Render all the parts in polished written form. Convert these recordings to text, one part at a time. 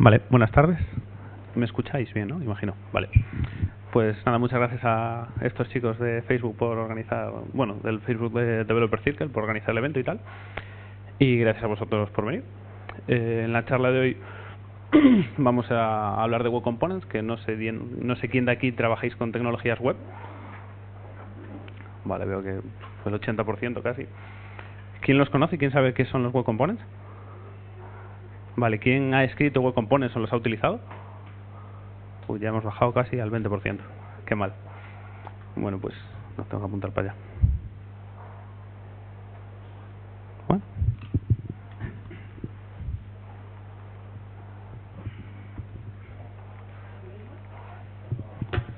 Vale, buenas tardes. ¿Me escucháis bien, no? Imagino. Vale. Pues nada, muchas gracias a estos chicos de Facebook por organizar, bueno, del Facebook de Developer Circle por organizar el evento y tal. Y gracias a vosotros por venir. En la charla de hoy vamos a hablar de Web Components, que no sé quién de aquí trabajáis con tecnologías web. Vale, veo que fue el 80% casi. ¿Quién los conoce? ¿Quién sabe qué son los Web Components? Vale, ¿quién ha escrito Web Components o los ha utilizado? Pues ya hemos bajado casi al 20%. Qué mal. Bueno, pues nos tengo que apuntar para allá. Bueno.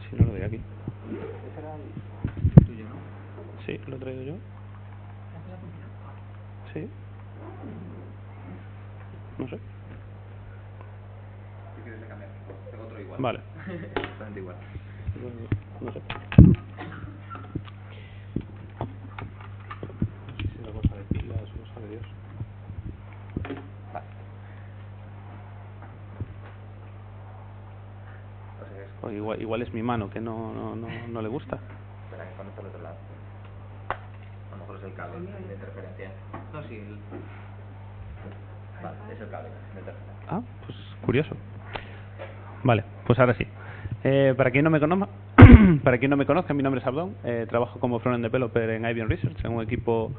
Si no lo doy aquí. ¿Ese era el tuyo, no? Sí, lo he traído yo. Sí. No sé. ¿Qué quieres cambiar? Tengo otro igual. Vale. Exactamente igual. No sé. Si la cosa de pilas o sabe Dios. Vale. O sea, es... O igual es mi mano que no le gusta. Espera, que conecta al otro lado. A lo mejor es el cable de interferencia. No, sí. Vale, es el cable de interferencia. Ah, pues curioso. Vale, pues ahora sí. Para quien no me conozca, mi nombre es Abdón. Trabajo como frontend developer en IBM Research, en un equipo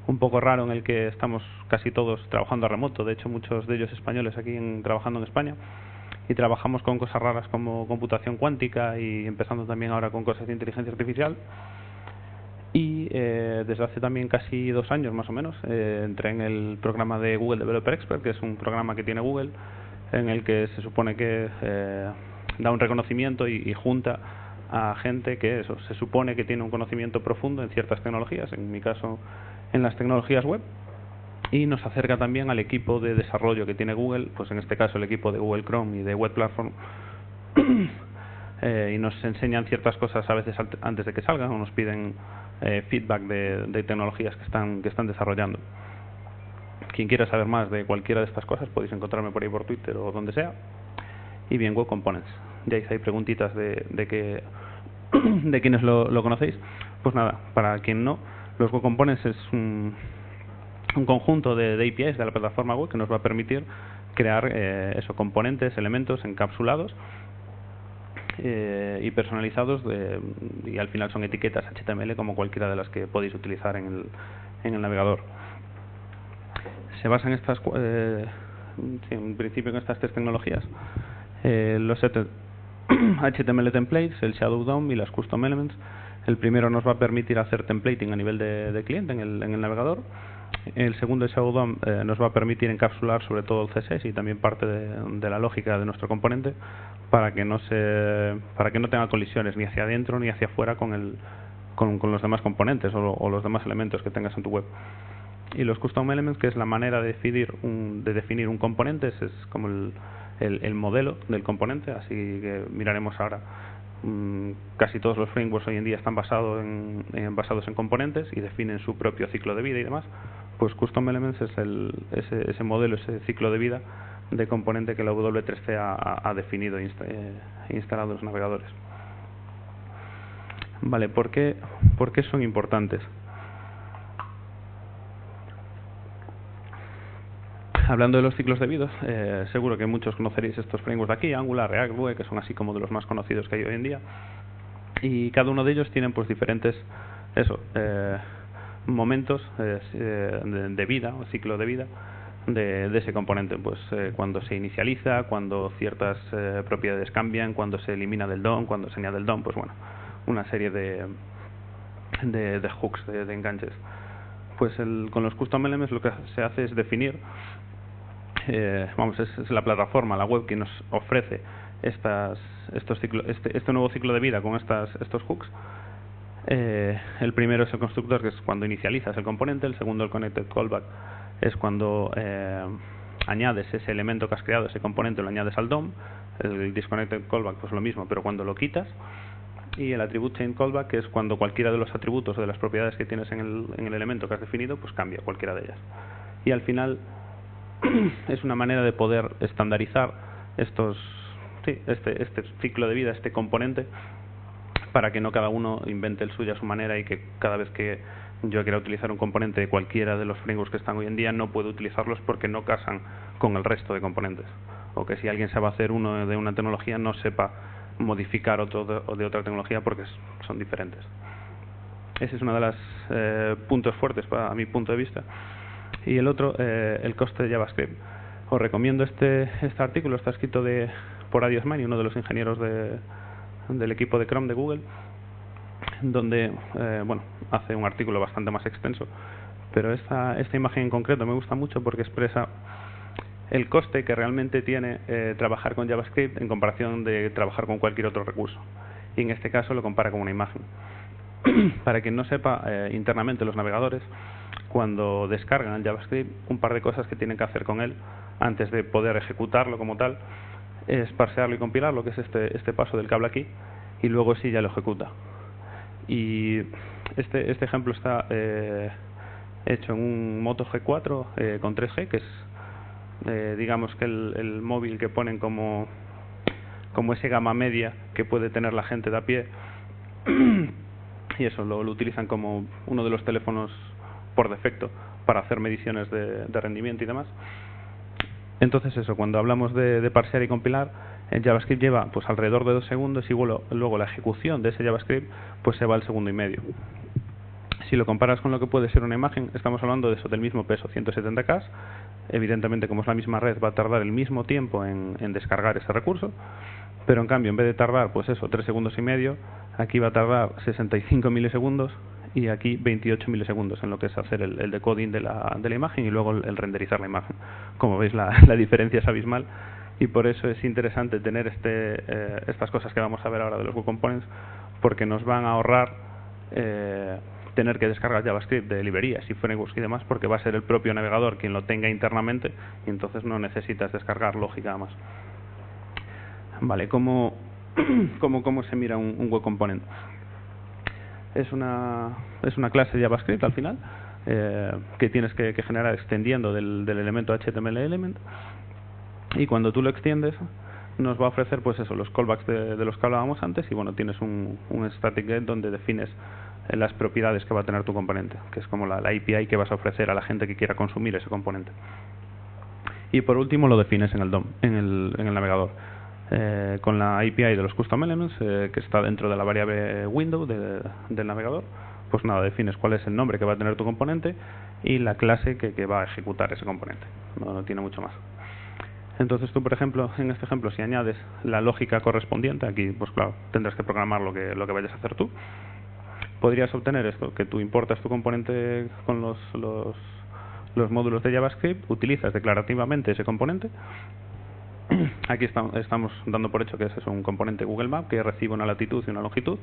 un poco raro en el que estamos casi todos trabajando a remoto. De hecho, muchos de ellos españoles aquí trabajando en España. Y trabajamos con cosas raras como computación cuántica y empezando también ahora con cosas de inteligencia artificial. Y desde hace también casi 2 años más o menos entré en el programa de Google Developer Expert, que es un programa que tiene Google en el que se supone que da un reconocimiento y junta a gente que eso se supone que tiene un conocimiento profundo en ciertas tecnologías, en mi caso en las tecnologías web, y nos acerca también al equipo de desarrollo que tiene Google, pues en este caso el equipo de Google Chrome y de Web Platform, y nos enseñan ciertas cosas a veces antes de que salgan o nos piden feedback de tecnologías que están desarrollando. Quien quiera saber más de cualquiera de estas cosas podéis encontrarme por ahí por Twitter o donde sea. Y bien, Web Components. Ya hice ahí preguntitas de quienes lo conocéis. Pues nada, para quien no, los Web Components es un conjunto de APIs de la plataforma web que nos va a permitir crear componentes, elementos encapsulados y personalizados y al final son etiquetas HTML como cualquiera de las que podéis utilizar en el navegador. Se basan en principio en estas 3 tecnologías: los HTML templates, el Shadow DOM y las Custom Elements. El primero nos va a permitir hacer templating a nivel de cliente en el navegador. El segundo, el Shadow DOM, nos va a permitir encapsular sobre todo el CSS y también parte de la lógica de nuestro componente para que no tenga colisiones ni hacia adentro ni hacia afuera con los demás componentes o los demás elementos que tengas en tu web. Y los Custom Elements, que es la manera de definir un componente, es como el modelo del componente, así que miraremos ahora. Casi todos los frameworks hoy en día están basados en componentes y definen su propio ciclo de vida y demás. Pues Custom Elements es ese modelo, ese ciclo de vida de componente que la W3C ha definido e instalado en los navegadores. Vale, ¿por qué son importantes? Hablando de los ciclos de vida, seguro que muchos conoceréis estos frameworks de aquí, Angular, React, Vue, que son así como de los más conocidos que hay hoy en día. Y cada uno de ellos tienen pues diferentes momentos de vida, o ciclo de vida de ese componente. Pues cuando se inicializa, cuando ciertas propiedades cambian, cuando se elimina del DOM, cuando se añade el DOM, pues bueno, una serie de hooks, de enganches. Pues con los Custom Elements lo que se hace es definir, es la plataforma, la web, que nos ofrece este nuevo ciclo de vida con estos hooks. El primero es el constructor, que es cuando inicializas el componente. El segundo, el connected callback, es cuando añades ese elemento que has creado, ese componente, lo añades al DOM. El disconnected callback, pues lo mismo, pero cuando lo quitas. Y el attribute chain callback, que es cuando cualquiera de los atributos o de las propiedades que tienes en el elemento que has definido, pues cambia cualquiera de ellas. Y al final es una manera de poder estandarizar este ciclo de vida, este componente, para que no cada uno invente el suyo a su manera y que cada vez que yo quiera utilizar un componente de cualquiera de los frameworks que están hoy en día no puedo utilizarlos porque no casan con el resto de componentes, o que si alguien sabe hacer uno de una tecnología no sepa modificar otro de otra tecnología porque son diferentes. Ese es uno de los puntos fuertes a mi punto de vista. Y el otro, el coste de JavaScript. Os recomiendo este artículo, está escrito por Adi Osmani, uno de los ingenieros del equipo de Chrome de Google, donde hace un artículo bastante más extenso, pero esta imagen en concreto me gusta mucho porque expresa el coste que realmente tiene trabajar con JavaScript en comparación de trabajar con cualquier otro recurso, y en este caso lo compara con una imagen. Para quien no sepa, internamente los navegadores, cuando descargan el JavaScript, un par de cosas que tienen que hacer con él antes de poder ejecutarlo como tal es parsearlo y compilarlo, que es este paso del cable aquí, y luego sí ya lo ejecuta. Y este ejemplo está hecho en un Moto G4 con 3G, que es digamos que el móvil que ponen como ese gama media que puede tener la gente de a pie, y eso lo utilizan como uno de los teléfonos por defecto para hacer mediciones de rendimiento y demás. Entonces eso, cuando hablamos de parsear y compilar, el JavaScript lleva pues alrededor de 2 segundos y luego la ejecución de ese JavaScript pues se va al 1,5 segundos. Si lo comparas con lo que puede ser una imagen, estamos hablando de eso, del mismo peso, 170K. Evidentemente, como es la misma red, va a tardar el mismo tiempo en descargar ese recurso, pero en cambio, en vez de tardar pues eso, 3,5 segundos, aquí va a tardar 65 milisegundos y aquí 28 milisegundos en lo que es hacer el decoding de la imagen y luego el renderizar la imagen. Como veis, la diferencia es abismal, y por eso es interesante tener estas cosas que vamos a ver ahora de los Web Components, porque nos van a ahorrar tener que descargar JavaScript de librerías y frameworks y demás, porque va a ser el propio navegador quien lo tenga internamente y entonces no necesitas descargar lógica más. Vale, ¿cómo se mira un Web Component? Es una clase de JavaScript al final, que tienes que generar extendiendo del elemento HTML element, y cuando tú lo extiendes nos va a ofrecer pues eso, los callbacks de los que hablábamos antes, y bueno, tienes un static get donde defines las propiedades que va a tener tu componente, que es como la API que vas a ofrecer a la gente que quiera consumir ese componente. Y por último lo defines en el DOM, en el navegador, con la API de los custom elements, que está dentro de la variable window del navegador. Pues nada, defines cuál es el nombre que va a tener tu componente y la clase que va a ejecutar ese componente. No tiene mucho más. Entonces tú, por ejemplo, en este ejemplo, si añades la lógica correspondiente, aquí pues claro, tendrás que programar lo que vayas a hacer tú. Podrías obtener esto, que tú importas tu componente con los módulos de JavaScript, utilizas declarativamente ese componente. Aquí estamos dando por hecho que es un componente Google Maps que recibe una latitud y una longitud,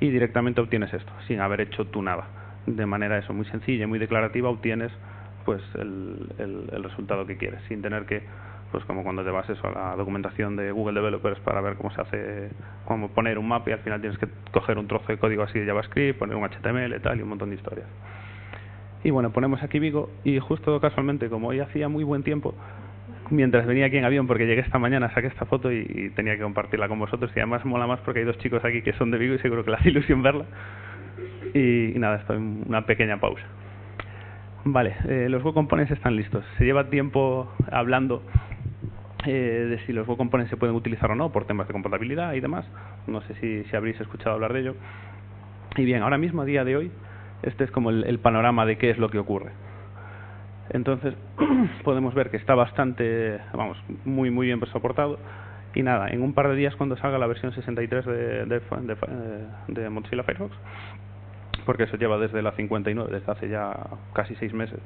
y directamente obtienes esto, sin haber hecho tú nada. De manera muy sencilla y muy declarativa obtienes pues el resultado que quieres, sin tener que, pues como cuando te vas a la documentación de Google Developers para ver cómo se hace, cómo poner un mapa, y al final tienes que coger un trozo de código así de JavaScript, poner un HTML y tal, y un montón de historias. Y bueno, ponemos aquí Vigo, y justo casualmente, como hoy hacía muy buen tiempo, mientras venía aquí en avión, porque llegué esta mañana, saqué esta foto y tenía que compartirla con vosotros, y además mola más porque hay 2 chicos aquí que son de Vigo y seguro que les hace ilusión verla. Y nada, esto es una pequeña pausa. Vale, los Web Components están listos. Se lleva tiempo hablando de si los Web Components se pueden utilizar o no por temas de compatibilidad y demás. No sé si habréis escuchado hablar de ello. Y bien, ahora mismo, a día de hoy, este es como el panorama de qué es lo que ocurre. Entonces podemos ver que está bastante, muy bien soportado, y nada, en un par de días, cuando salga la versión 63 de Mozilla Firefox, porque eso lleva desde la 59, desde hace ya casi 6 meses,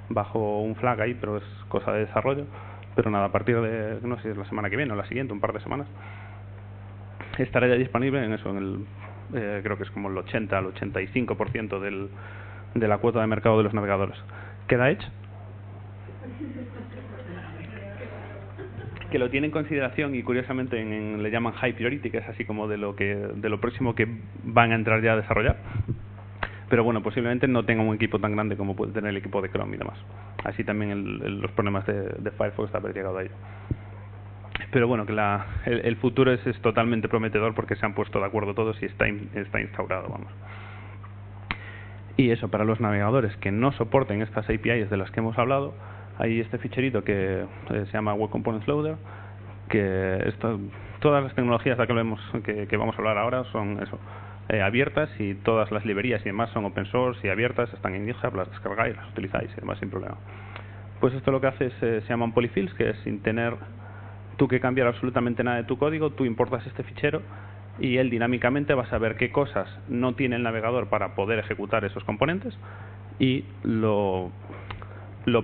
bajo un flag ahí, pero es cosa de desarrollo. Pero nada, a partir de, no sé si es la semana que viene o la siguiente, un par de semanas, estará ya disponible en eso, creo que es como el 80 al 85% de la cuota de mercado de los navegadores. Queda Edge, que lo tiene en consideración, y curiosamente le llaman High Priority, que es así como de lo próximo que van a entrar ya a desarrollar. Pero bueno, posiblemente no tenga un equipo tan grande como puede tener el equipo de Chrome y demás. Así también los problemas de Firefox de haber llegado a ello. Pero bueno, que el futuro es totalmente prometedor porque se han puesto de acuerdo todos y está instaurado, vamos. Y eso, para los navegadores que no soporten estas APIs de las que hemos hablado, hay este ficherito que se llama Web Components Loader, que todas las tecnologías de las que vamos a hablar ahora son eso, abiertas, y todas las librerías y demás son open source y abiertas, están en GitHub, las descargáis, las utilizáis y demás sin problema. Pues esto lo que hace se llaman polyfills, que es sin tener tú que cambiar absolutamente nada de tu código, tú importas este fichero y él dinámicamente va a saber qué cosas no tiene el navegador para poder ejecutar esos componentes y lo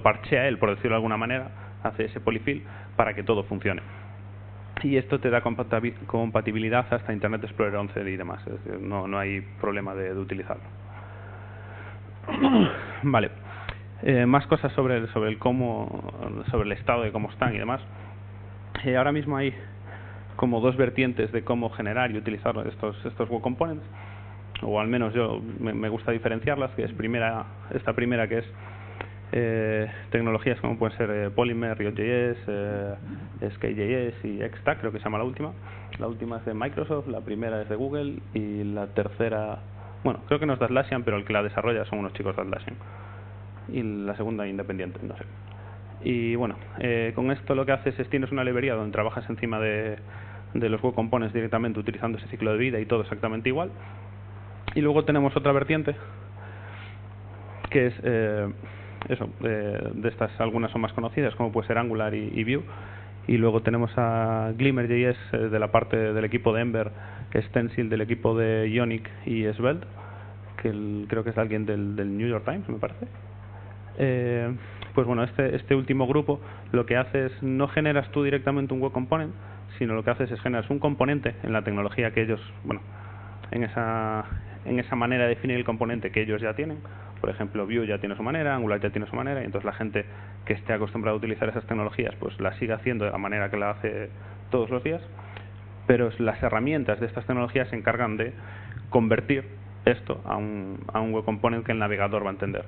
parchea él, por decirlo de alguna manera, hace ese polyfill para que todo funcione. Y esto te da compatibilidad hasta Internet Explorer 11 y demás, es decir, no hay problema de utilizarlo. Vale. Más cosas sobre el estado de cómo están y demás. Ahora mismo hay como dos vertientes de cómo generar y utilizar estos web components, o al menos yo me gusta diferenciarlas, que es esta primera que es tecnologías como pueden ser Polymer, React.js, Skate.js y Xstack, creo que se llama la última. La última es de Microsoft, la primera es de Google y la tercera, bueno, creo que no es de Atlassian, pero el que la desarrolla son unos chicos de Atlassian. Y la segunda independiente, no sé. Y bueno, con esto lo que haces es tienes una librería donde trabajas encima de los web components directamente utilizando ese ciclo de vida y todo exactamente igual. Y luego tenemos otra vertiente que es de estas algunas son más conocidas, como puede ser Angular y Vue. Y luego tenemos a Glimmer.js de la parte del equipo de Ember, Stencil del equipo de Ionic y Svelte, que creo que es alguien del New York Times, me parece. Pues bueno, este último grupo lo que hace es no generas tú directamente un web component, sino lo que haces es generas un componente en la tecnología que ellos, bueno, en esa manera de definir el componente que ellos ya tienen. Por ejemplo, Vue ya tiene su manera, Angular ya tiene su manera, y entonces la gente que esté acostumbrada a utilizar esas tecnologías pues la sigue haciendo de la manera que la hace todos los días, pero las herramientas de estas tecnologías se encargan de convertir esto a un web component que el navegador va a entender.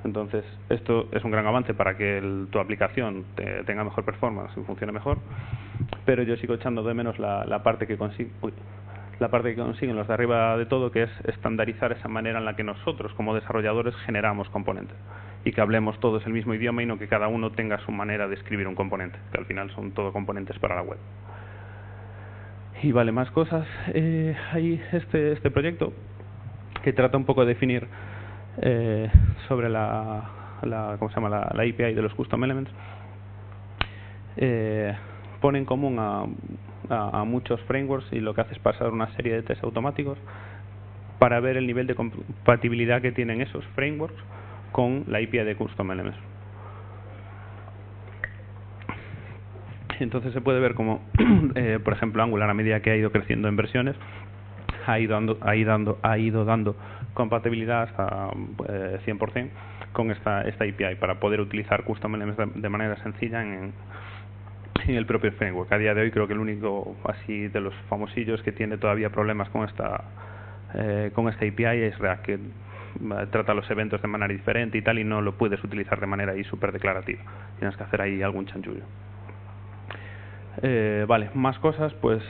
Entonces, esto es un gran avance para que tu aplicación tenga mejor performance y funcione mejor, pero yo sigo echando de menos la parte que consiguen los de arriba de todo, que es estandarizar esa manera en la que nosotros, como desarrolladores, generamos componentes y que hablemos todos el mismo idioma y no que cada uno tenga su manera de escribir un componente, que al final son todo componentes para la web. Y vale, más cosas. Hay este proyecto que trata un poco de definir sobre ¿cómo se llama? La API de los Custom Elements. Pone en común a muchos frameworks y lo que hace es pasar una serie de tests automáticos para ver el nivel de compatibilidad que tienen esos frameworks con la API de Custom Elements. Entonces se puede ver como, por ejemplo, Angular, a medida que ha ido creciendo en versiones, ha ido dando compatibilidad hasta 100% con esta API para poder utilizar Custom Elements de manera sencilla en el propio framework. A día de hoy creo que el único así de los famosillos que tiene todavía problemas con esta API es React, que trata los eventos de manera diferente y tal, y no lo puedes utilizar de manera ahí súper declarativa. Tienes que hacer ahí algún chanchullo. Vale, más cosas, pues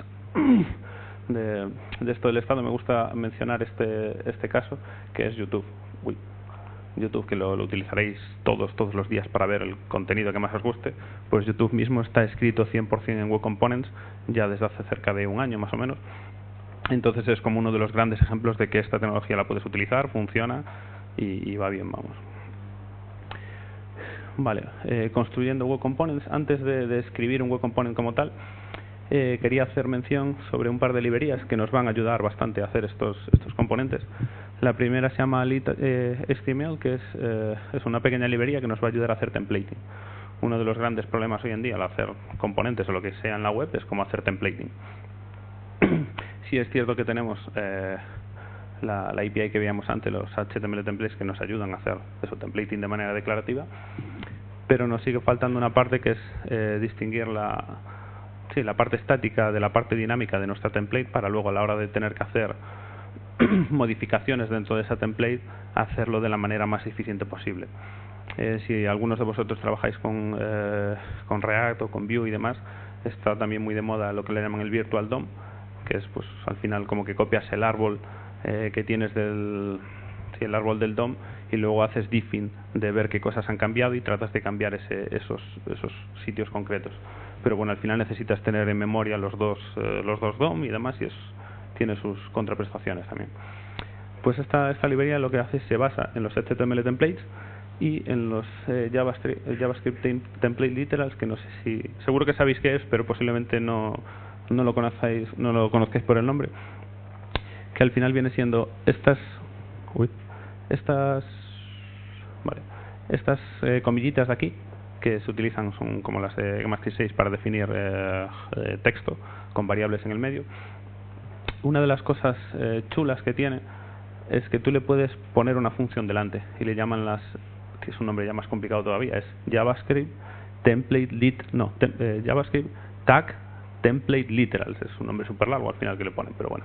de esto del estado me gusta mencionar este caso, que es YouTube. YouTube, que lo utilizaréis todos los días para ver el contenido que más os guste. Pues YouTube mismo está escrito 100% en Web Components ya desde hace cerca de un año más o menos. Entonces es como uno de los grandes ejemplos de que esta tecnología la puedes utilizar, funciona y va bien, vamos. Vale, construyendo Web Components. Antes de escribir un Web Component como tal, quería hacer mención sobre un par de librerías que nos van a ayudar bastante a hacer estos componentes. La primera se llama Lit.html, que es una pequeña librería que nos va a ayudar a hacer templating. Uno de los grandes problemas hoy en día al hacer componentes o lo que sea en la web es cómo hacer templating. Sí es cierto que tenemos la API que veíamos antes, los HTML templates, que nos ayudan a hacer eso, templating de manera declarativa, pero nos sigue faltando una parte que es distinguir la parte estática de la parte dinámica de nuestra template, para luego a la hora de tener que hacer modificaciones dentro de esa template hacerlo de la manera más eficiente posible. Si algunos de vosotros trabajáis con React o con Vue y demás, está también muy de moda lo que le llaman el Virtual DOM, que es pues al final como que copias el árbol que tienes el árbol del DOM, y luego haces diffing de ver qué cosas han cambiado y tratas de cambiar esos sitios concretos. Pero bueno, al final necesitas tener en memoria los dos DOM y demás, y tiene sus contraprestaciones también. Pues esta librería lo que hace es se basa en los HTML templates y en los JavaScript template literals, que no sé si, seguro que sabéis qué es, pero posiblemente no lo conozcáis por el nombre, que al final viene siendo estas comillitas de aquí, que se utilizan, son como las de ECMAScript 6 para definir texto con variables en el medio. Una de las cosas chulas que tiene es que tú le puedes poner una función delante y le llaman que es un nombre ya más complicado todavía, es JavaScript JavaScript tag template literals. Es un nombre súper largo al final que le ponen, pero bueno.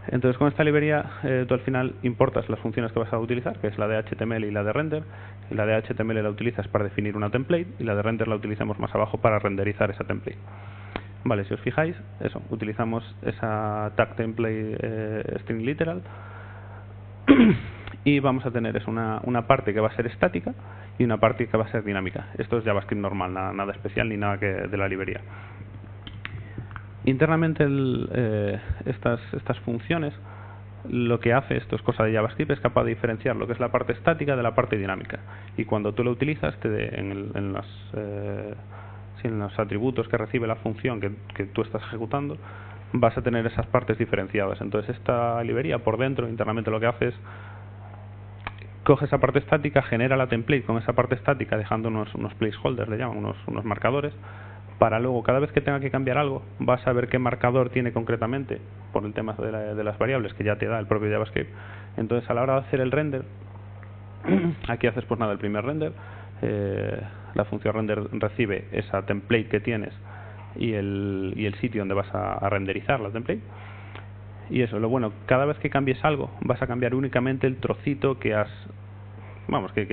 Entonces con esta librería tú al final importas las funciones que vas a utilizar, que es la de HTML y la de render. Y la de HTML la utilizas para definir una template y la de render la utilizamos más abajo para renderizar esa template. Vale, si os fijáis, utilizamos esa tag template string literal y vamos a tener una parte que va a ser estática y una parte que va a ser dinámica. Esto es JavaScript normal, nada especial ni nada de la librería. Internamente estas funciones, lo que hace, esto es cosa de JavaScript, es capaz de diferenciar lo que es la parte estática de la parte dinámica, y cuando tú lo utilizas en los atributos que recibe la función que tú estás ejecutando, vas a tener esas partes diferenciadas. Entonces esta librería por dentro internamente lo que hace es coge esa parte estática, genera la template con esa parte estática, dejando unos placeholders, le llaman, unos marcadores, para luego cada vez que tenga que cambiar algo vas a ver qué marcador tiene concretamente por el tema de las variables que ya te da el propio JavaScript. Entonces a la hora de hacer el render, aquí haces pues nada, el primer render, la función render recibe esa template que tienes y el sitio donde vas a renderizar la template. Y eso, lo bueno, cada vez que cambies algo vas a cambiar únicamente el trocito que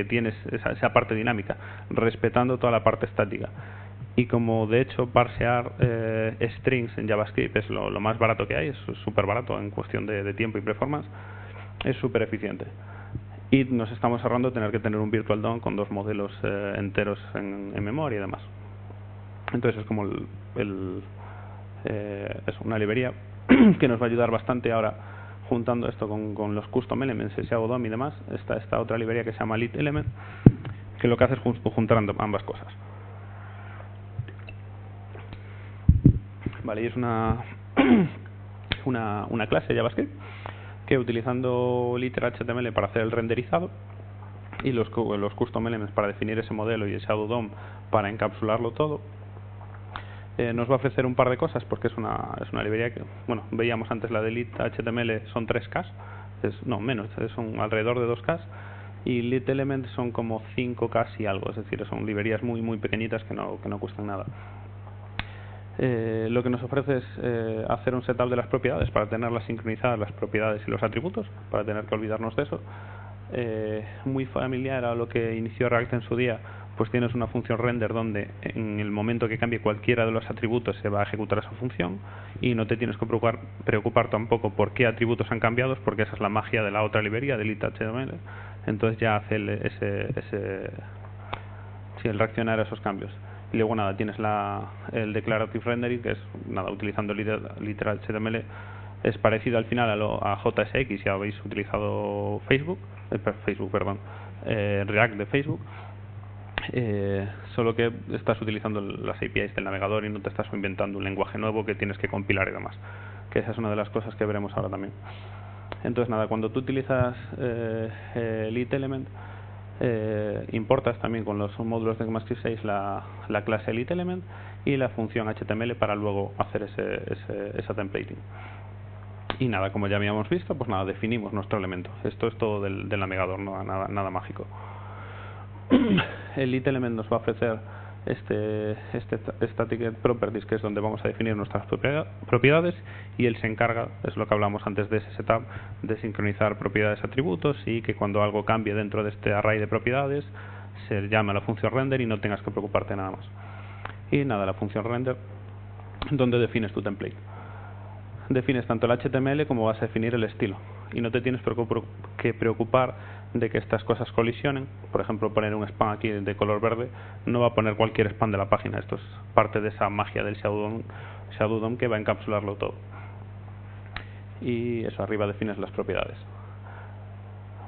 tienes esa parte dinámica, respetando toda la parte estática. Y como de hecho parsear strings en JavaScript es lo más barato que hay, es súper barato en cuestión de tiempo y performance, es súper eficiente. Y nos estamos ahorrando tener que tener un Virtual DOM con dos modelos enteros en memoria y demás. Entonces es como es una librería que nos va a ayudar bastante ahora, juntando esto con los custom elements, el Shadow DOM y demás. Esta otra librería que se llama Lit Element, que lo que hace es juntar ambas cosas. Vale, y es una clase de JavaScript que, utilizando liter.html para hacer el renderizado y los custom elements para definir ese modelo y el Shadow DOM para encapsularlo todo, nos va a ofrecer un par de cosas, porque es una librería que, bueno, veíamos antes la de lit.html, son 3K, menos, son alrededor de 2K, y lit element son como 5K y algo, es decir, son librerías muy muy pequeñitas que no cuestan nada. Lo que nos ofrece es hacer un setup de las propiedades para tenerlas sincronizadas, las propiedades y los atributos, para tener que olvidarnos de eso. Muy familiar a lo que inició React en su día, pues tienes una función render donde en el momento que cambie cualquiera de los atributos se va a ejecutar esa función, y no te tienes que preocupar tampoco por qué atributos han cambiado, porque esa es la magia de la otra librería, de lit.html. Entonces ya hace el reaccionar a esos cambios. Y luego nada, tienes el declarative rendering, que es nada, utilizando literal.html, es parecido al final a JSX, si habéis utilizado React de Facebook, solo que estás utilizando las APIs del navegador y no te estás inventando un lenguaje nuevo que tienes que compilar y demás, que esa es una de las cosas que veremos ahora también. Entonces nada, cuando tú utilizas lit element, importas también con los módulos de ECMAScript 6 la clase lit element y la función HTML para luego hacer esa templating. Y nada, como ya habíamos visto, pues nada, definimos nuestro elemento. Esto es todo del navegador, no nada mágico. El lit element nos va a ofrecer static properties, que es donde vamos a definir nuestras propiedades, y él se encarga, es lo que hablamos antes de ese setup, de sincronizar propiedades atributos, y que cuando algo cambie dentro de este array de propiedades se llame a la función render y no tengas que preocuparte nada más. Y nada, la función render donde defines tu template. Defines tanto el HTML como vas a definir el estilo. Y no te tienes que preocupar de que estas cosas colisionen. Por ejemplo, poner un span aquí de color verde no va a poner cualquier span de la página. Esto es parte de esa magia del Shadow DOM que va a encapsularlo todo. Y eso, arriba defines las propiedades.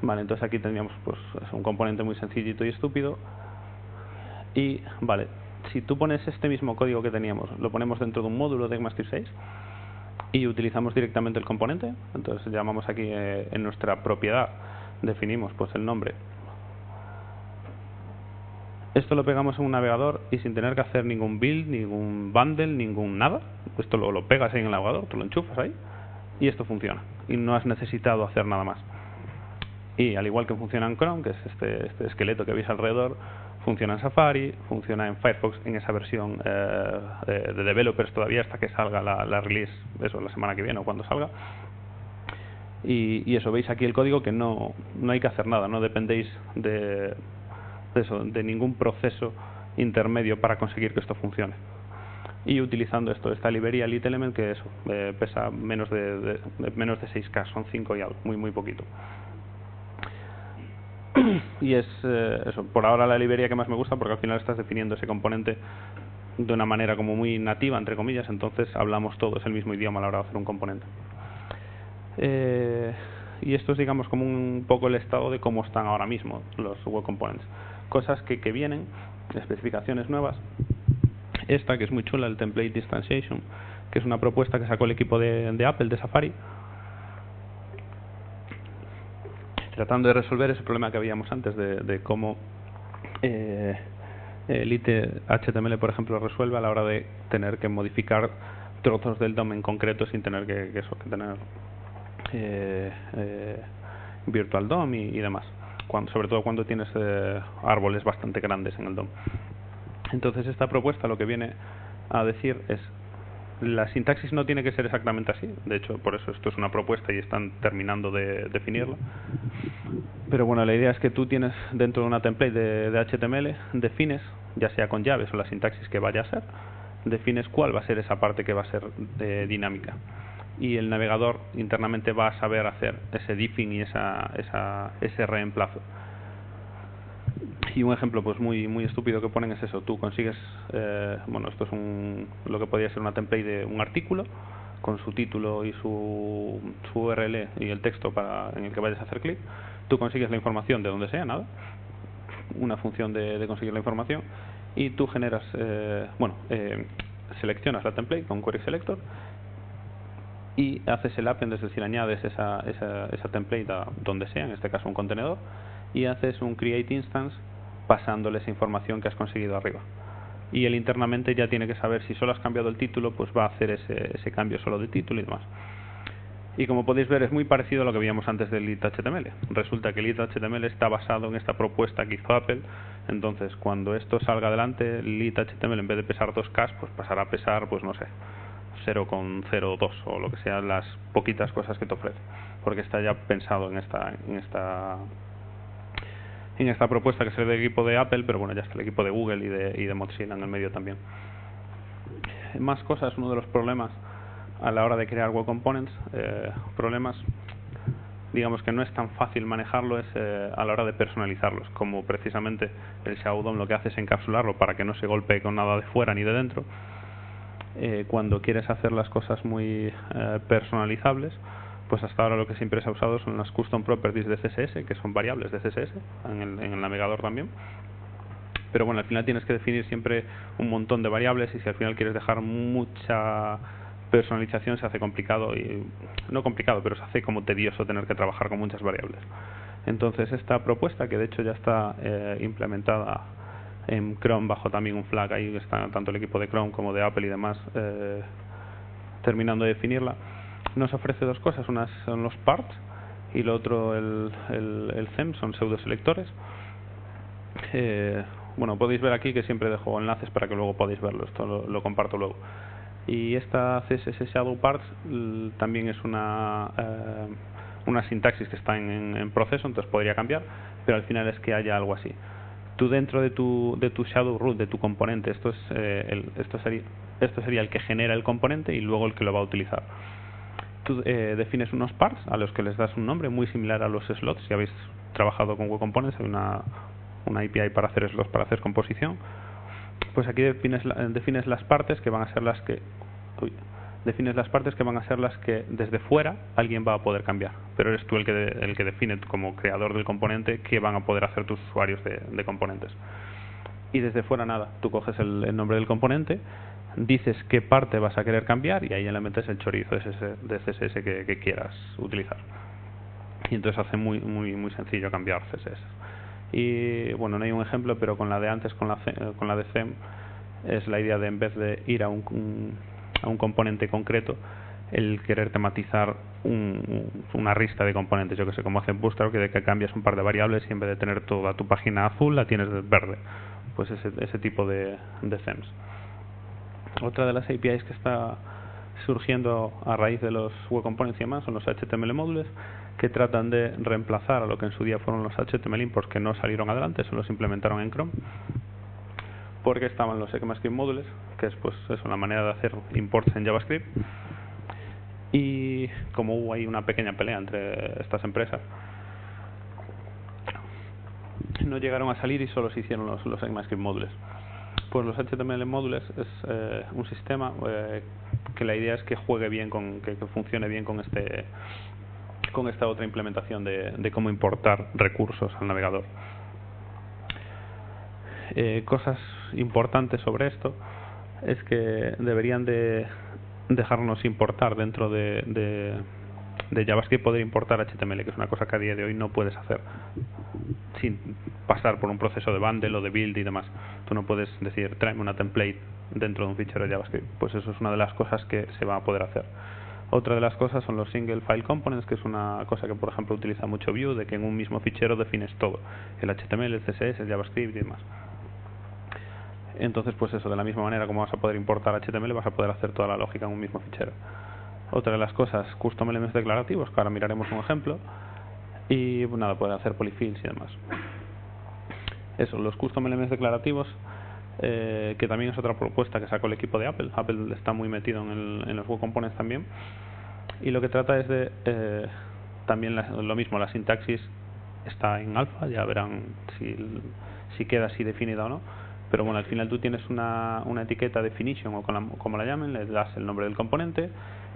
Vale, entonces aquí tendríamos pues un componente muy sencillito y estúpido. Y vale, si tú pones este mismo código que teníamos, lo ponemos dentro de un módulo de ECMAScript 6 y utilizamos directamente el componente, entonces llamamos aquí en nuestra propiedad, definimos pues el nombre. Esto lo pegamos en un navegador y sin tener que hacer ningún build, ningún bundle, ningún nada. Esto lo pegas ahí en el navegador, tú lo enchufas ahí y esto funciona. Y no has necesitado hacer nada más. Y al igual que funciona en Chrome, que es este esqueleto que veis alrededor, funciona en Safari, funciona en Firefox en esa versión de developers todavía hasta que salga la release, eso la semana que viene o cuando salga. Y eso, veis aquí el código que no hay que hacer nada, no dependéis de ningún proceso intermedio para conseguir que esto funcione. Y utilizando esta librería LitElement, que eso, pesa menos de 6K, son 5 y algo, muy poquito. Y es eso, por ahora la librería que más me gusta, porque al final estás definiendo ese componente de una manera como muy nativa, entre comillas, entonces hablamos todos el mismo idioma a la hora de hacer un componente. Y esto es, digamos, como un poco el estado de cómo están ahora mismo los web components. Cosas que vienen, especificaciones nuevas. Esta, que es muy chula, el Template Instantiation, que es una propuesta que sacó el equipo de Apple, de Safari, tratando de resolver ese problema que habíamos antes de cómo el HTML, por ejemplo, resuelve a la hora de tener que modificar trozos del DOM en concreto sin tener que tener Virtual DOM y demás, sobre todo cuando tienes árboles bastante grandes en el DOM. Entonces esta propuesta lo que viene a decir es: la sintaxis no tiene que ser exactamente así, de hecho por eso esto es una propuesta y están terminando de definirla, pero bueno, la idea es que tú tienes dentro de una template de HTML, defines, ya sea con llaves o la sintaxis que vaya a ser, defines cuál va a ser esa parte que va a ser dinámica, y el navegador internamente va a saber hacer ese diffing y ese reemplazo. Y un ejemplo pues muy estúpido que ponen es eso: tú consigues, bueno, esto es lo que podría ser una template de un artículo con su título y su URL y el texto en el que vayas a hacer clic. Tú consigues la información de donde sea, nada, una función de conseguir la información, y tú generas, seleccionas la template con query selector y haces el append, es decir, añades esa template a donde sea, en este caso un contenedor, y haces un create instance pasándole esa información que has conseguido arriba. Y él internamente ya tiene que saber, si solo has cambiado el título, pues va a hacer ese cambio solo de título y demás. Y como podéis ver, es muy parecido a lo que veíamos antes del lit.html. Resulta que el lit.html está basado en esta propuesta que hizo Apple. Entonces, cuando esto salga adelante, el lit.html, en vez de pesar 2K, pues pasará a pesar, pues no sé, 0,02 o lo que sean las poquitas cosas que te ofrece, porque está ya pensado en esta propuesta, que es el equipo de Apple, pero bueno, ya está el equipo de Google y de Mozilla en el medio también. Más cosas, uno de los problemas a la hora de crear web components, problemas, digamos, que no es tan fácil manejarlo, es a la hora de personalizarlos, como precisamente el Shadow DOM lo que hace es encapsularlo para que no se golpee con nada de fuera ni de dentro. Cuando quieres hacer las cosas muy personalizables, pues hasta ahora lo que siempre se ha usado son las custom properties de CSS, que son variables de CSS en el navegador también. Pero bueno, al final tienes que definir siempre un montón de variables, y si al final quieres dejar mucha personalización se hace complicado, y no complicado, pero se hace como tedioso tener que trabajar con muchas variables. Entonces esta propuesta, que de hecho ya está implementada en Chrome bajo también un flag, ahí está tanto el equipo de Chrome como de Apple y demás terminando de definirla, nos ofrece dos cosas: unas son los parts y lo otro el theme, son pseudoselectores. Bueno, podéis ver aquí que siempre dejo enlaces para que luego podáis verlo, esto lo comparto luego. Y esta CSS Shadow Parts también es una sintaxis que está en proceso, entonces podría cambiar, pero al final es que haya algo así. tú dentro de tu shadow root, de tu componente, esto sería el que genera el componente y luego el que lo va a utilizar. Tú defines unos parts a los que les das un nombre muy similar a los slots. Si habéis trabajado con Web Components, hay una API para hacer slots, para hacer composición. Pues aquí defines las partes que van a ser las que desde fuera alguien va a poder cambiar, pero eres tú el que define como creador del componente qué van a poder hacer tus usuarios de componentes. Y desde fuera nada, tú coges el nombre del componente, dices qué parte vas a querer cambiar y ahí ya le metes el chorizo de CSS que quieras utilizar. Y entonces hace muy sencillo cambiar CSS. Y bueno, no hay un ejemplo, pero con la de antes, con la de Theme, es la idea de, en vez de ir a un componente concreto, el querer tematizar una lista de componentes, yo que sé, como hace Bootstrap, que cambias un par de variables y en vez de tener toda tu página azul la tienes verde. Pues ese tipo de themes. Otra de las APIs que está surgiendo a raíz de los Web Components y demás son los HTML Modules, que tratan de reemplazar a lo que en su día fueron los HTML imports, que no salieron adelante, solo los implementaron en Chrome, porque estaban los ECMAScript Modules, que es pues eso, la manera de hacer imports en JavaScript. Y como hubo ahí una pequeña pelea entre estas empresas, no llegaron a salir y solo se hicieron los ECMAScript Modules. Pues los HTML Modules es un sistema que la idea es que juegue bien, que funcione bien con esta otra implementación de cómo importar recursos al navegador. Cosas importantes sobre esto es que deberían de dejarnos importar dentro de JavaScript, poder importar HTML, que es una cosa que a día de hoy no puedes hacer sin pasar por un proceso de bundle o de build y demás. Tú no puedes decir, tráeme una template dentro de un fichero de JavaScript. Pues eso es una de las cosas que se va a poder hacer. Otra de las cosas son los single file components, que es una cosa que por ejemplo utiliza mucho Vue, de que en un mismo fichero defines todo, el HTML, el CSS, el JavaScript y demás. Entonces pues eso, de la misma manera como vas a poder importar HTML, vas a poder hacer toda la lógica en un mismo fichero. Otra de las cosas, custom elements declarativos, que ahora miraremos un ejemplo. Y pues nada, poder hacer polyfills y demás. Eso, los custom elements declarativos, que también es otra propuesta que sacó el equipo de Apple. Apple está muy metido en los Web Components también. Y lo que trata es de, también lo mismo, la sintaxis está en alfa, ya verán si queda así definida o no. Pero bueno, al final tú tienes una etiqueta definition o como la llamen, le das el nombre del componente,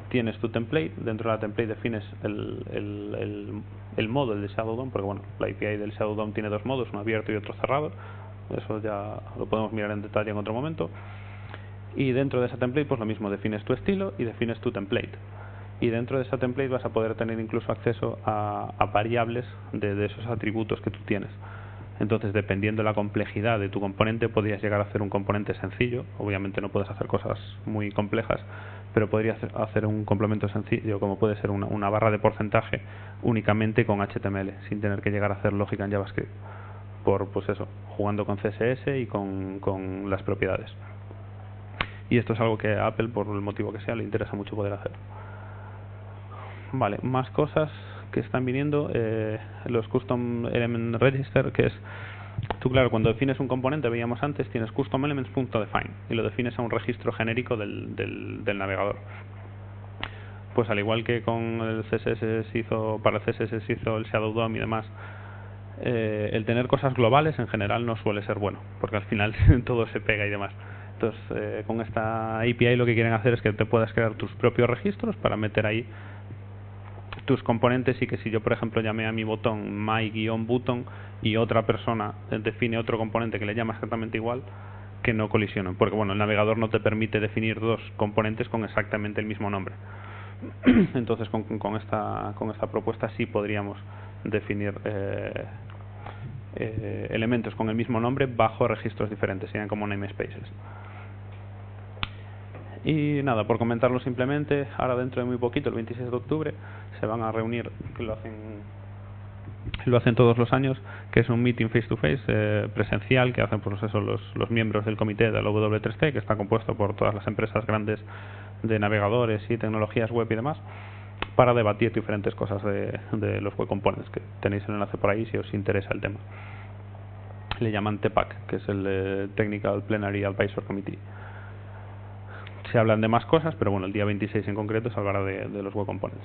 tienes tu template, dentro de la template defines el modo, el de Shadow DOM, porque bueno, la API del Shadow DOM tiene dos modos, uno abierto y otro cerrado, eso ya lo podemos mirar en detalle en otro momento. Y dentro de esa template pues lo mismo, defines tu estilo y defines tu template. Y dentro de esa template vas a poder tener incluso acceso a variables de esos atributos que tú tienes. Entonces, dependiendo de la complejidad de tu componente, podrías llegar a hacer un componente sencillo. Obviamente no puedes hacer cosas muy complejas, pero podrías hacer un complemento sencillo, como puede ser una barra de porcentaje únicamente con HTML, sin tener que llegar a hacer lógica en JavaScript. Pues eso, jugando con CSS y con las propiedades. Y esto es algo que a Apple, por el motivo que sea, le interesa mucho poder hacer. Vale, más cosas que están viniendo, los Custom Element Register, que es, tú claro, cuando defines un componente, veíamos antes, tienes custom elements.define y lo defines a un registro genérico del navegador. Pues al igual que con el CSS para el CSS se hizo el Shadow DOM y demás, el tener cosas globales en general no suele ser bueno, porque al final todo se pega y demás. Entonces, con esta API lo que quieren hacer es que te puedas crear tus propios registros para meter ahí tus componentes, y que si yo por ejemplo llamé a mi botón my-button y otra persona define otro componente que le llama exactamente igual, que no colisionen, porque bueno, el navegador no te permite definir dos componentes con exactamente el mismo nombre. Entonces con esta propuesta sí podríamos definir elementos con el mismo nombre bajo registros diferentes, serían como namespaces. Y nada, por comentarlo simplemente, ahora dentro de muy poquito, el 26 de octubre, se van a reunir, que lo hacen todos los años, que es un meeting face to face presencial que hacen pues eso, los miembros del comité de la W3C, que está compuesto por todas las empresas grandes de navegadores y tecnologías web y demás, para debatir diferentes cosas de los Web Components, que tenéis el enlace por ahí si os interesa el tema. le llaman TPAC, que es el Technical Plenary Advisor Committee. Se hablan de más cosas, pero bueno, el día 26 en concreto se hablará de los web components.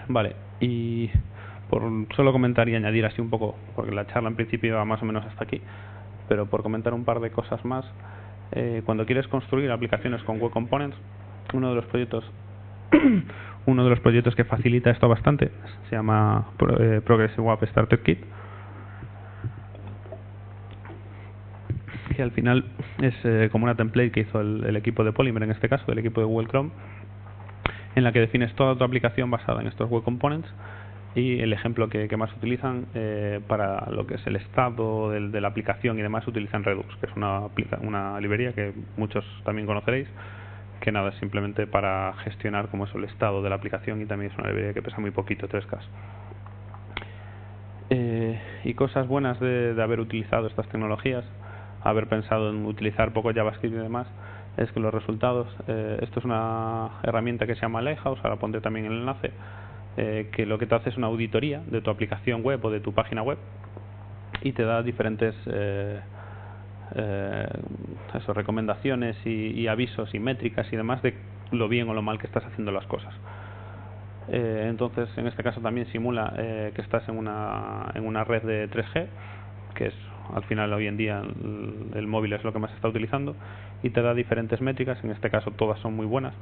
Vale, y por solo comentar y añadir así un poco, porque la charla en principio va más o menos hasta aquí, pero por comentar un par de cosas más, cuando quieres construir aplicaciones con web components, uno de los proyectos que facilita esto bastante se llama Progressive Web Starter Kit, que al final es como una template que hizo el equipo de Polymer, en este caso, el equipo de Google Chrome, en la que defines toda tu aplicación basada en estos web components, y el ejemplo que más utilizan para lo que es el estado de la aplicación y demás, utilizan Redux, que es una librería que muchos también conoceréis, que nada, es simplemente para gestionar cómo es el estado de la aplicación, y también es una librería que pesa muy poquito, 3K. Y cosas buenas de haber utilizado estas tecnologías, haber pensado en utilizar poco JavaScript y demás, es que los resultados, esto es una herramienta que se llama Lighthouse, ahora pondré también el enlace, que lo que te hace es una auditoría de tu aplicación web o de tu página web, y te da diferentes recomendaciones y avisos y métricas y demás de lo bien o lo mal que estás haciendo las cosas. Entonces, en este caso también simula que estás en una red de 3G, que es al final hoy en día el móvil es lo que más se está utilizando, y te da diferentes métricas, en este caso todas son muy buenas,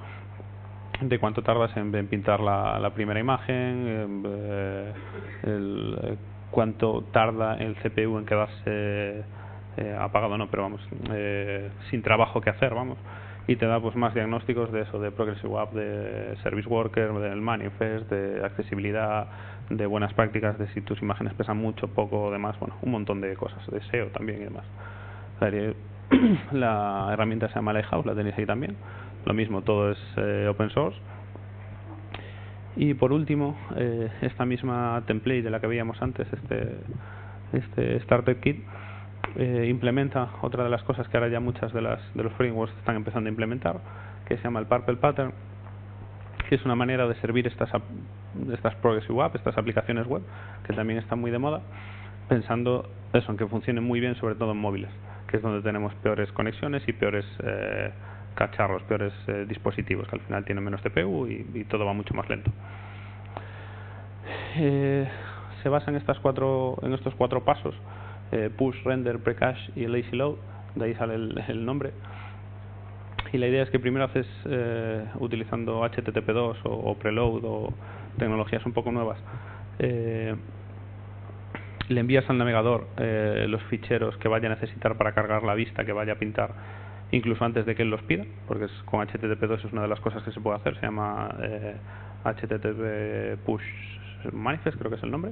de cuánto tardas en pintar la primera imagen, cuánto tarda el CPU en quedarse apagado, no, pero vamos, sin trabajo que hacer, vamos, y te da pues más diagnósticos de eso, de Progressive Web, de Service Worker, del Manifest, de accesibilidad, de buenas prácticas, de si tus imágenes pesan mucho, poco, demás, bueno, un montón de cosas, de SEO también y demás. La herramienta se llama Lighthouse, la tenéis ahí también. Lo mismo, todo es open source. Y por último, esta misma template de la que veíamos antes, este Starter Kit, implementa otra de las cosas que ahora ya muchas de los frameworks están empezando a implementar, que se llama el Purple Pattern, que es una manera de servir estas Progressive Web, estas aplicaciones web, que también están muy de moda, pensando eso, en que funcionen muy bien, sobre todo en móviles, que es donde tenemos peores conexiones y peores cacharros, peores dispositivos, que al final tienen menos CPU y todo va mucho más lento. Se basa en estos cuatro pasos: push, render, precache y lazy load, de ahí sale el nombre. Y la idea es que primero haces, utilizando HTTP2 o preload o tecnologías un poco nuevas, le envías al navegador los ficheros que vaya a necesitar para cargar la vista que vaya a pintar, incluso antes de que él los pida, porque con HTTP2 es una de las cosas que se puede hacer, se llama HTTP Push Manifest, creo que es el nombre.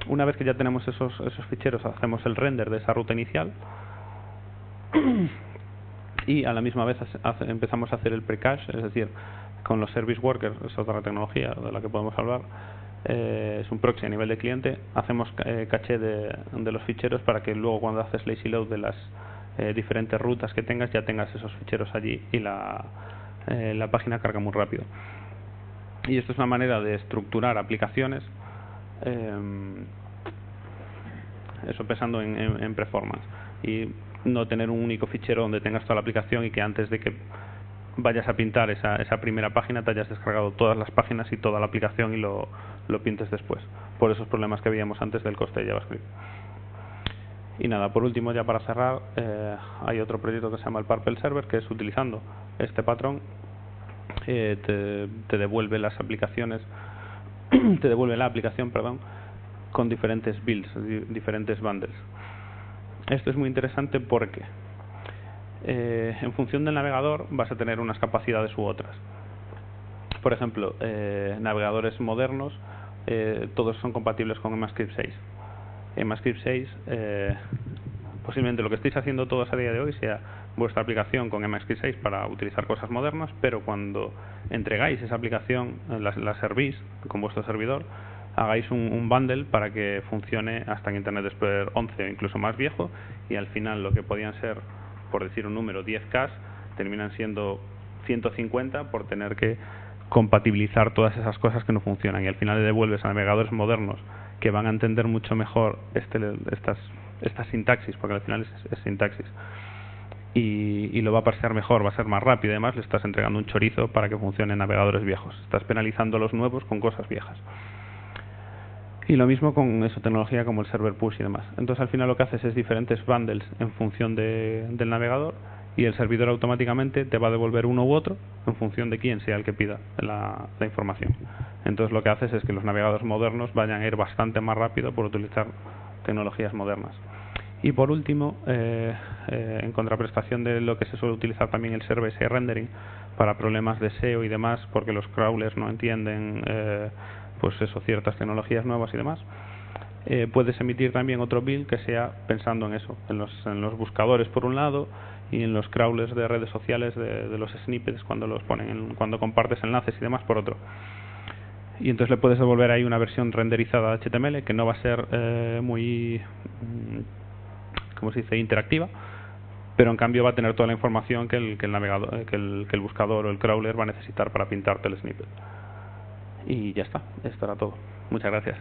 Una vez que ya tenemos esos ficheros, hacemos el render de esa ruta inicial y a la misma vez empezamos a hacer el precache, es decir, con los service workers, es otra tecnología de la que podemos hablar, es un proxy a nivel de cliente, hacemos caché de los ficheros para que luego cuando haces lazy load de las diferentes rutas que tengas, ya tengas esos ficheros allí y la página carga muy rápido. Y esto es una manera de estructurar aplicaciones, eso pensando en performance, y no tener un único fichero donde tengas toda la aplicación y que antes de que vayas a pintar esa primera página te hayas descargado todas las páginas y toda la aplicación y lo pintes después, por esos problemas que veíamos antes del coste de JavaScript. Y nada, por último, ya para cerrar, hay otro proyecto que se llama el Purple Server, que es utilizando este patrón, te devuelve las aplicaciones te devuelve la aplicación, perdón, con diferentes builds, diferentes bundles. Esto es muy interesante porque en función del navegador vas a tener unas capacidades u otras. Por ejemplo, navegadores modernos, todos son compatibles con EMAScript 6. EMAScript 6, posiblemente lo que estéis haciendo todos a día de hoy sea vuestra aplicación con EMAScript 6 para utilizar cosas modernas, pero cuando entregáis esa aplicación, la servís con vuestro servidor, hagáis un bundle para que funcione hasta en Internet Explorer 11 o incluso más viejo, y al final lo que podían ser, por decir un número, 10K, terminan siendo 150 por tener que compatibilizar todas esas cosas que no funcionan, y al final le devuelves a navegadores modernos que van a entender mucho mejor estas sintaxis, porque al final es sintaxis. Y lo va a parsear mejor, va a ser más rápido. Además, le estás entregando un chorizo para que funcione en navegadores viejos. Estás penalizando a los nuevos con cosas viejas. Y lo mismo con eso, tecnología como el server push y demás. Entonces, al final lo que haces es diferentes bundles en función del navegador, y el servidor automáticamente te va a devolver uno u otro en función de quién sea el que pida la información. Entonces, lo que haces es que los navegadores modernos vayan a ir bastante más rápido por utilizar tecnologías modernas. Y por último, en contraprestación de lo que se suele utilizar también el server-side rendering para problemas de SEO y demás, porque los crawlers no entienden pues eso, ciertas tecnologías nuevas y demás, puedes emitir también otro build que sea pensando en eso, en los buscadores por un lado, y en los crawlers de redes sociales de los snippets cuando los ponen cuando compartes enlaces y demás por otro. Y entonces le puedes devolver ahí una versión renderizada de HTML que no va a ser muy ¿cómo se dice?, interactiva, pero en cambio va a tener toda la información que el navegador, que el buscador o el crawler va a necesitar para pintarte el snippet. Y ya está, esto era todo. Muchas gracias.